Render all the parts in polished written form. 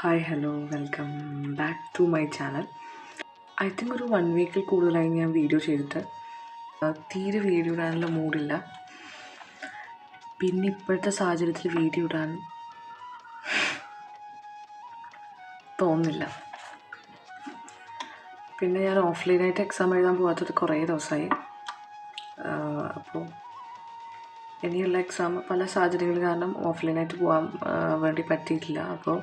Hi hello welcome back to my channel. I think ഒരു 1 വീക്കിൽ കൂടുതലായി ഞാൻ വീഡിയോ ചെയ്തിട്ട് തീരെ വീഡിയോ ഇടാനുള്ള മൂഡില്ല. പിന്നെ ഇപ്പോഴത്തെ സാഹചര്യത്തിൽ വീഡിയോ ഇടാൻ തോന്നുന്നില്ല. പിന്നെ ഞാൻ ഓഫ്ലൈനായിട്ട് എക്സാം എഴുതാൻ പോകാത്തത് കുറേ ദിവസമായി. അപ്പോൾ ഇനിയുള്ള എക്സാം പല സാഹചര്യങ്ങൾ കാരണം ഓഫ്ലൈനായിട്ട് പോകാൻ വേണ്ടി പറ്റിയിട്ടില്ല. അപ്പോൾ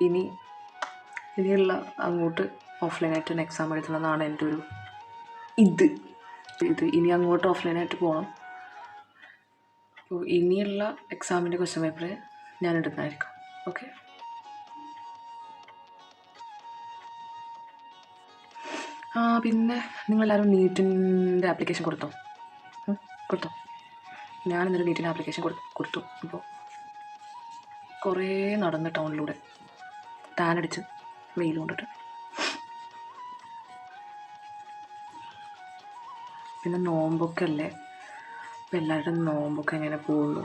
ഇനിയുള്ള അങ്ങോട്ട് ഓഫ്ലൈനായിട്ട് തന്നെ എക്സാം എഴുതണമെന്നാണ് എൻ്റെ ഒരു ഇനി അങ്ങോട്ട് ഓഫ്ലൈനായിട്ട് പോകണം. അപ്പോൾ ഇനിയുള്ള എക്സാമിൻ്റെ ക്വസ്റ്റ്യൻ പേപ്പർ ഞാൻ ഇടുന്നതായിരിക്കും. ഓക്കെ. പിന്നെ നിങ്ങളെല്ലാവരും നീറ്റിൻ്റെ ആപ്ലിക്കേഷൻ കൊടുത്തോ? ഞാൻ ഇന്നലെ നീറ്റിൻ്റെ ആപ്ലിക്കേഷൻ കൊടുത്തു. അപ്പോൾ കുറേ നടന്ന് ടൗണിലൂടെ ടാനടിച്ച് വെയിൽ കൊണ്ടിട്ട്. പിന്നെ നോമ്പൊക്കെ അല്ലേ, അപ്പോൾ എല്ലാവരുടെ നോമ്പൊക്കെ എങ്ങനെ പോകുന്നു,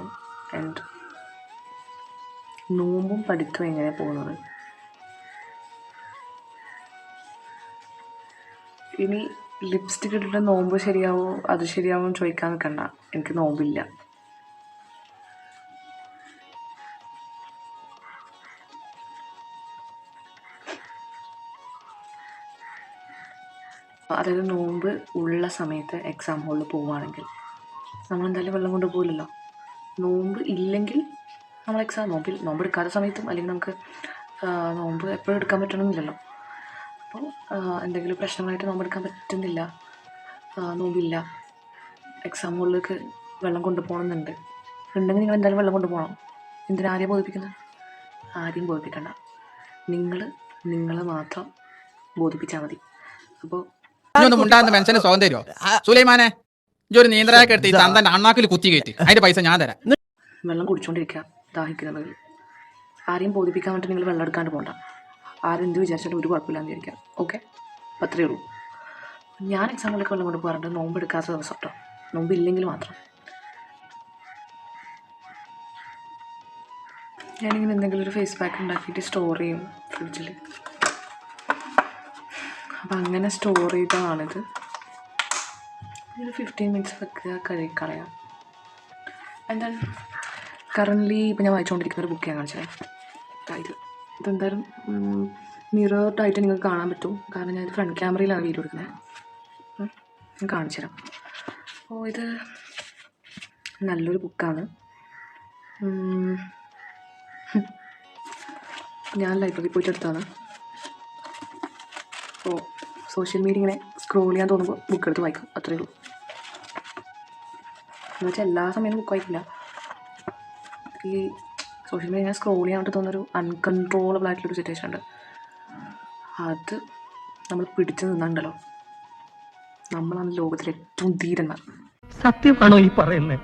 ആൻഡ് നോമ്പും പഠിത്തവും എങ്ങനെ പോകുന്നത്. ഇനി ലിപ്സ്റ്റിക് ഇട്ടിട്ട് നോമ്പ് ശരിയാവോ അത് ശരിയാവോ എന്ന് ചോദിക്കാൻ നിൽക്കണ്ട. എനിക്ക് നോമ്പില്ല. അതായത് നോമ്പ് ഉള്ള സമയത്ത് എക്സാം ഹോളിൽ പോവുകയാണെങ്കിൽ നമ്മളെന്തായാലും വെള്ളം കൊണ്ട് പോകില്ലല്ലോ. നോമ്പ് ഇല്ലെങ്കിൽ നമ്മൾ നോമ്പ് എടുക്കാത്ത സമയത്തും അല്ലെങ്കിൽ നമുക്ക് നോമ്പ് എപ്പോഴും എടുക്കാൻ പറ്റണമെന്നില്ലല്ലോ. അപ്പോൾ എന്തെങ്കിലും പ്രശ്നങ്ങളായിട്ട് നോമ്പെടുക്കാൻ പറ്റുന്നില്ല, നോമ്പില്ല, എക്സാം ഹോളിലേക്ക് വെള്ളം കൊണ്ടുപോകണമെന്നുണ്ട് ഉണ്ടെങ്കിൽ നിങ്ങൾ എന്തായാലും വെള്ളം കൊണ്ടുപോകണം. എന്തിനാ ആരെയും ബോധിപ്പിക്കുന്നത്? ആരെയും ബോധിപ്പിക്കണ്ട. നിങ്ങൾ മാത്രം ബോധിപ്പിച്ചാൽ മതി. അപ്പോൾ മനുഷ്യന് സ്വന്തം തരുമോ സുലൈമാനെ? ഒരു നീന്തലാക്കി എടുത്ത് ഈ തന്തന്റെ അണ്ണാക്കിൽ കുത്തി കയറ്റി അതിന്റെ പൈസ ഞാൻ തരാം. വെള്ളം കുടിച്ചുകൊണ്ടിരിക്കുക ദാഹിക്കുന്നത്. ആരെയും ബോധിപ്പിക്കാൻ വേണ്ടി നിങ്ങൾ വെള്ളം എടുക്കാണ്ട് പോകണ്ട. ആരെന്ത് വിചാരിച്ചിട്ട് ഒരു കുഴപ്പമില്ലാന്ന് വിചാരിക്കാം. ഓക്കെ, അപ്പം അത്രയേ ഉള്ളൂ. ഞാൻ എക്സാമിലൊക്കെ വെള്ളം കൊണ്ട് പോകാറുണ്ട് നോമ്പ് എടുക്കാത്ത ദിവസം കേട്ടോ, നോമ്പില്ലെങ്കിൽ മാത്രം. ഞാനിങ്ങനെ എന്തെങ്കിലും ഒരു ഫേസ് പാക്ക് ഉണ്ടാക്കിയിട്ട് സ്റ്റോർ ചെയ്യും ഫ്രിഡ്ജിൽ. അപ്പം അങ്ങനെ സ്റ്റോർ ചെയ്തതാണിത്. ഒരു 15 മിനിറ്റ്സ് വെക്കുക, കഴുകിക്കളയാം. എന്താണ് കറൻ്റ്ലി ഇപ്പം ഞാൻ വായിച്ചുകൊണ്ടിരിക്കുന്ന ഒരു ബുക്ക് ഞാൻ കാണിച്ചത്. ഇതെന്തായാലും മിററായിട്ട് നിങ്ങൾക്ക് കാണാൻ പറ്റും, കാരണം ഞാൻ ഫ്രണ്ട് ക്യാമറയിലാണ് വീഡിയോ എടുക്കുന്നത്. ഞാൻ കാണിച്ചു തരാം. അപ്പോൾ ഇത് നല്ലൊരു ബുക്കാണ്. ഞാൻ ലൈബ്രറിയിൽ പോയിട്ട് എടുത്തതാണ്. അപ്പോൾ സോഷ്യൽ മീഡിയ ഇങ്ങനെ സ്ക്രോൾ ചെയ്യാൻ തോന്നുമ്പോൾ ബുക്ക് എടുത്ത് വായിക്കും, അത്രയേ ഉള്ളൂ. എന്നുവെച്ചാൽ എല്ലാ സമയത്തും ബുക്ക് വായിക്കില്ല. ഈ സോഷ്യൽ മീഡിയ ഇങ്ങനെ സ്ക്രോൾ ചെയ്യാൻ വേണ്ടി തോന്നുന്നൊരു അൺകൺട്രോളബിൾ ആയിട്ടുള്ളൊരു സിറ്റുവേഷൻ ഉണ്ട്. അത് നമ്മൾ പിടിച്ചു നിന്നുണ്ടല്ലോ, നമ്മളാണ് ലോകത്തിലെ ഏറ്റവും ധീരന്മാർ. സത്യമാണോ ഈ പറയുന്നത്?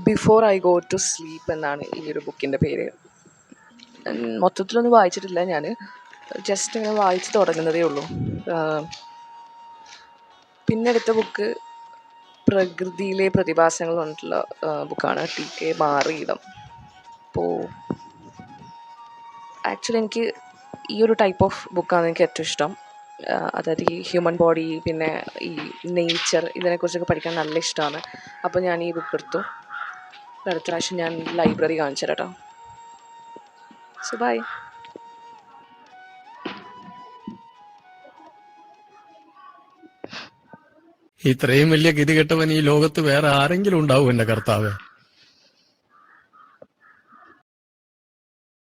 Before I go to sleep എന്നാണ് ഈ ഒരു ബുക്കിൻ്റെ പേര്. മൊത്തത്തിലൊന്നും വായിച്ചിട്ടില്ല, ഞാൻ ജസ്റ്റ് ഇങ്ങനെ വായിച്ച് തുടങ്ങുന്നതേ ഉള്ളൂ. പിന്നെ എടുത്ത ബുക്ക് പ്രകൃതിയിലെ പ്രതിഭാസങ്ങൾ പറഞ്ഞിട്ടുള്ള ബുക്കാണ്, TK മാറിയിടം. അപ്പോൾ ആക്ച്വലി എനിക്ക് ഈ ഒരു ടൈപ്പ് ഓഫ് ബുക്കാണ് എനിക്ക് ഏറ്റവും ഇഷ്ടം. അതായത് ഈ ഹ്യൂമൻ ബോഡി, പിന്നെ ഈ നേച്ചർ, ഇതിനെക്കുറിച്ചൊക്കെ പഠിക്കാൻ നല്ല ഇഷ്ടമാണ്. അപ്പോൾ ഞാൻ ഈ ബുക്ക് എടുത്തു. അടുത്ത പ്രാവശ്യം ഞാൻ ലൈബ്രറി കാണിച്ചു തരാം കേട്ടോ. So bye. ഇത്രയും വലിയ ഗതികെട്ടവൻ ഈ ലോകത്ത് വേറെ ആരെങ്കിലും ഉണ്ടാവും എന്റെ കർത്താവേ?